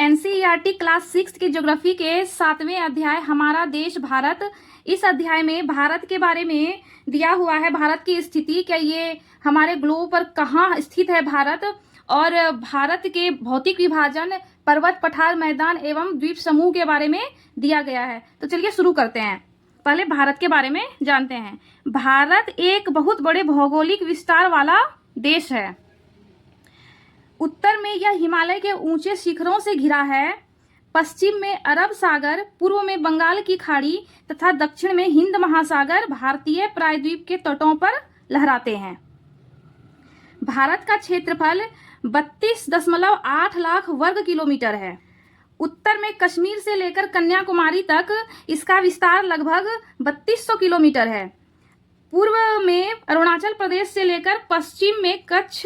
NCERT class 6 की geography के 7वें अध्याय हमारा देश भारत। इस अध्याय में भारत के बारे में दिया हुआ है, भारत की स्थिति, क्या ये हमारे ग्लोब पर कहाँ स्थित है भारत, और भारत के भौतिक विभाजन, पर्वत, पठार, मैदान एवं द्वीप समूह के बारे में दिया गया है। तो चलिए शुरू करते हैं। पहले भारत के बारे में जानते हैं। भारत एक बहुत बड़े भौगोलिक विस्तार वाला देश है। उत्तर में यह हिमालय के ऊंचे शिखरों से घिरा है, पश्चिम में अरब सागर, पूर्व में बंगाल की खाड़ी तथा दक्षिण में हिंद महासागर भारतीय प्रायद्वीप के तटों पर लहराते हैं। भारत का क्षेत्रफल 32.8 लाख वर्ग किलोमीटर है। उत्तर में कश्मीर से लेकर कन्याकुमारी तक इसका विस्तार लगभग 3200 किलोमीटर है। पूर्व में अरुणाचल प्रदेश से लेकर पश्चिम में कच्छ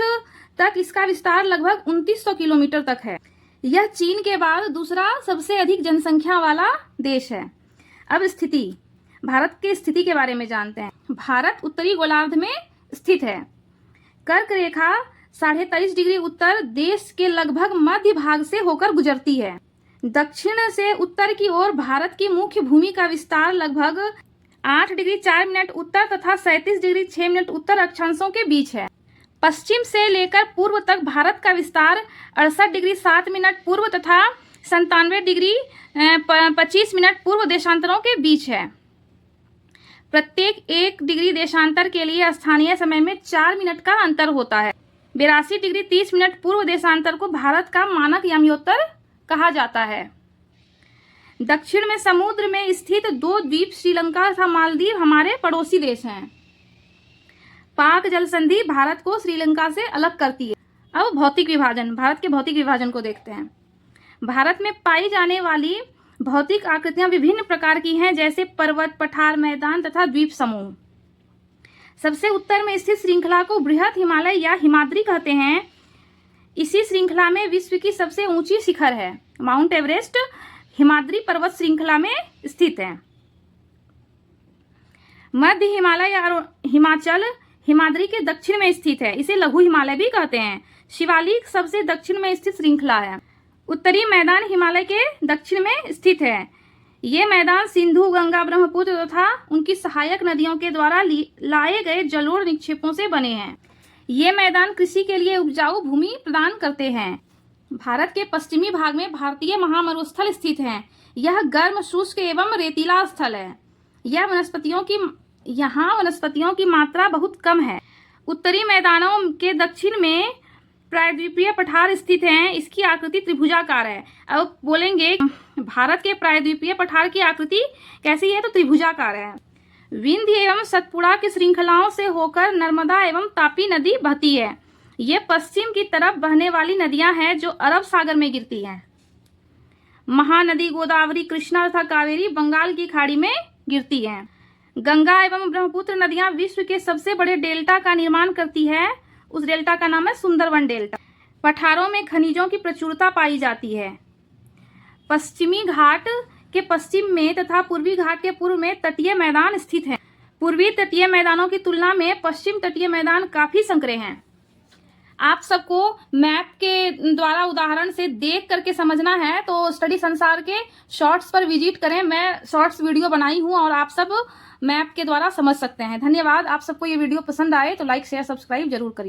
तक इसका विस्तार लगभग 2900 किलोमीटर तक है। यह चीन के बाद दूसरा सबसे अधिक जनसंख्या वाला देश है। अब स्थिति, भारत की स्थिति के बारे में जानते हैं। भारत उत्तरी गोलार्ध में स्थित है। कर्क रेखा 23.5 डिग्री उत्तर देश के लगभग मध्य भाग से होकर गुजरती है। दक्षिण से उत्तर की ओर भारत की मुख्य भूमि का विस्तार लगभग 8 डिग्री 4 मिनट उत्तर तथा 37 डिग्री 6 मिनट उत्तर अक्षांशों के बीच है। पश्चिम से लेकर पूर्व तक भारत का विस्तार 68 डिग्री 7 मिनट पूर्व तथा 97 डिग्री 25 मिनट पूर्व देशांतरों के बीच है। प्रत्येक 1 डिग्री देशांतर के लिए स्थानीय समय में 4 मिनट का अंतर होता है। 82 डिग्री 30 मिनट पूर्व देशांतर को भारत का मानक याम्योत्तर कहा जाता है। दक्षिण में समुद्र में स्थित 2 द्वीप श्रीलंका तथा मालदीव हमारे पड़ोसी देश हैं। पाक जल संधि भारत को श्रीलंका से अलग करती है। अब भौतिक विभाजन, भारत के भौतिक विभाजन को देखते हैं। भारत में पाई जाने वाली भौतिक आकृतियां विभिन्न प्रकार की हैं, जैसे पर्वत, पठार, मैदान तथा द्वीप समूह। सबसे उत्तर में स्थित श्रृंखला को बृहत हिमालय या हिमाद्री कहते हैं। इसी श्रृंखला में विश्व की सबसे ऊंची शिखर है। माउंट एवरेस्ट हिमाद्री पर्वत श्रृंखला में स्थित है। मध्य हिमालय या हिमाचल हिमाद्री के दक्षिण में स्थित है। इसे लघु हिमालय भी कहते हैं। शिवालिक सबसे दक्षिण में स्थित श्रृंखला है। उत्तरी मैदान हिमालय के दक्षिण में स्थित है। ये मैदान सिंधु, गंगा, ब्रह्मपुत्र तथा उनकी सहायक नदियों के द्वारा लाए गए जलोढ़ निक्षेपों से बने हैं। ये मैदान कृषि के लिए उपजाऊ भूमि प्रदान करते हैं। भारत के पश्चिमी भाग में भारतीय महामरुस्थल स्थित है। यह गर्म, शुष्क एवं रेतीला स्थल है। यहाँ वनस्पतियों की मात्रा बहुत कम है। उत्तरी मैदानों के दक्षिण में प्रायद्वीपीय पठार स्थित हैं। इसकी आकृति त्रिभुजाकार है। अब बोलेंगे भारत के प्रायद्वीपीय पठार की आकृति कैसी है, तो त्रिभुजाकार है। विंध्य एवं सतपुड़ा की श्रृंखलाओं से होकर नर्मदा एवं तापी नदी बहती है। ये पश्चिम की तरफ बहने वाली नदियां हैं जो अरब सागर में गिरती हैं। महानदी गोदावरी, कृष्णा तथा कावेरी बंगाल की खाड़ी में गिरती हैं। गंगा एवं ब्रह्मपुत्र नदियां विश्व के सबसे बड़े डेल्टा का निर्माण करती है। उस डेल्टा का नाम है सुंदरवन डेल्टा। पठारों में खनिजों की प्रचुरता पाई जाती है। पश्चिमी घाट के पश्चिम में तथा पूर्वी घाट के पूर्व में तटीय मैदान स्थित हैं। पूर्वी तटीय मैदानों की तुलना में पश्चिम तटीय मैदान काफी संकरे हैं। आप सबको मैप के द्वारा उदाहरण से देख करके समझना है, तो स्टडी संसार के शॉर्ट्स पर विजिट करें। मैं शॉर्ट्स वीडियो बनाई हूं और आप सब मैप के द्वारा समझ सकते हैं। धन्यवाद। आप सबको ये वीडियो पसंद आए तो लाइक, शेयर, सब्सक्राइब जरूर करिए।